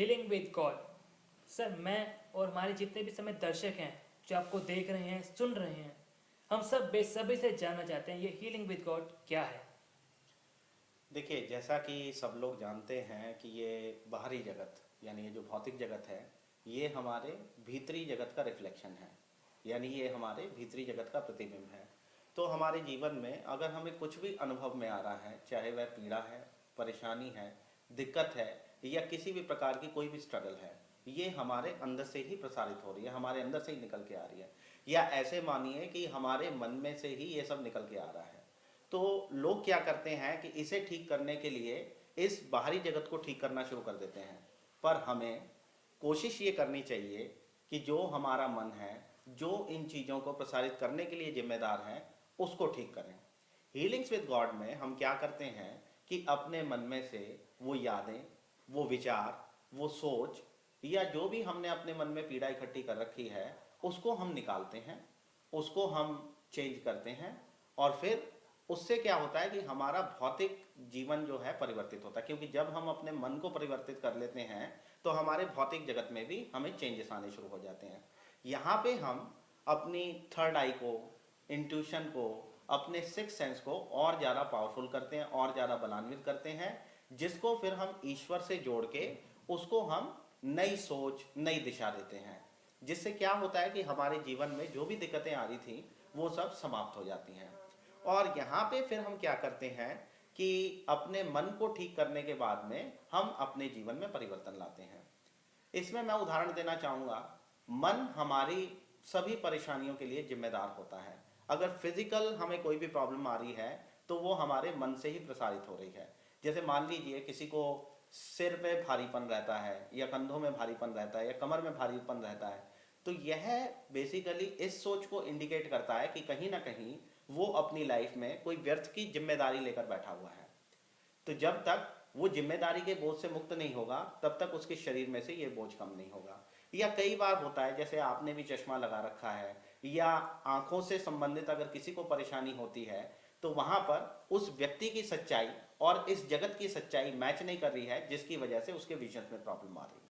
Healing with God. Sir, मैं और हमारे जितने भी समय दर्शक हैं जो आपको देख रहे हैं, सुन रहे हैं, हम सब बेसब्री से जानना चाहते हैं ये हीलिंग विद गॉड क्या है। देखिए, जैसा कि सब लोग जानते हैं कि ये बाहरी जगत यानी ये जो भौतिक जगत है, ये हमारे भीतरी जगत का रिफ्लेक्शन है। यानी ये हमारे भीतरी जगत का प्रतिबिंब है। तो हमारे जीवन में अगर हमें कुछ भी अनुभव में आ रहा है, चाहे वह पीड़ा है, परेशानी है, दिक्कत है या किसी भी प्रकार की कोई भी स्ट्रगल है, ये हमारे अंदर से ही प्रसारित हो रही है, हमारे अंदर से ही निकल के आ रही है। या ऐसे मानिए कि हमारे मन में से ही ये सब निकल के आ रहा है। तो लोग क्या करते हैं कि इसे ठीक करने के लिए इस बाहरी जगत को ठीक करना शुरू कर देते हैं। पर हमें कोशिश ये करनी चाहिए कि जो हमारा मन है, जो इन चीज़ों को प्रसारित करने के लिए जिम्मेदार है, उसको ठीक करें। हीलिंग्स विद गॉड में हम क्या करते हैं कि अपने मन में से वो यादें, वो विचार, वो सोच या जो भी हमने अपने मन में पीड़ा इकट्ठी कर रखी है, उसको हम निकालते हैं, उसको हम चेंज करते हैं। और फिर उससे क्या होता है कि हमारा भौतिक जीवन जो है परिवर्तित होता है, क्योंकि जब हम अपने मन को परिवर्तित कर लेते हैं तो हमारे भौतिक जगत में भी हमें चेंजेस आने शुरू हो जाते हैं। यहाँ पे हम अपनी थर्ड आई को, इंट्यूशन को, अपने सिक्स सेंस को और ज़्यादा पावरफुल करते हैं और ज़्यादा बलान्वित करते हैं, जिसको फिर हम ईश्वर से जोड़ के उसको हम नई सोच, नई दिशा देते हैं। जिससे क्या होता है कि हमारे जीवन में जो भी दिक्कतें आ रही थी वो सब समाप्त हो जाती हैं। और यहाँ पे फिर हम क्या करते हैं कि अपने मन को ठीक करने के बाद में हम अपने जीवन में परिवर्तन लाते हैं। इसमें मैं उदाहरण देना चाहूँगा। मन हमारी सभी परेशानियों के लिए जिम्मेदार होता है। अगर फिजिकल हमें कोई भी प्रॉब्लम आ रही है तो वो हमारे मन से ही प्रसारित हो रही है। जैसे मान लीजिए किसी को सिर पे भारीपन रहता है या कंधों में भारीपन रहता है या कमर में भारीपन रहता है, तो यह बेसिकली इस सोच को इंडिकेट करता है कि कहीं ना कहीं वो अपनी लाइफ में कोई व्यर्थ की जिम्मेदारी लेकर बैठा हुआ है। तो जब तक वो जिम्मेदारी के बोझ से मुक्त नहीं होगा तब तक उसके शरीर में से ये बोझ कम नहीं होगा। या कई बार होता है, जैसे आपने भी चश्मा लगा रखा है या आंखों से संबंधित अगर किसी को परेशानी होती है, तो वहां पर उस व्यक्ति की सच्चाई और इस जगत की सच्चाई मैच नहीं कर रही है, जिसकी वजह से उसके विजन में प्रॉब्लम आ रही है।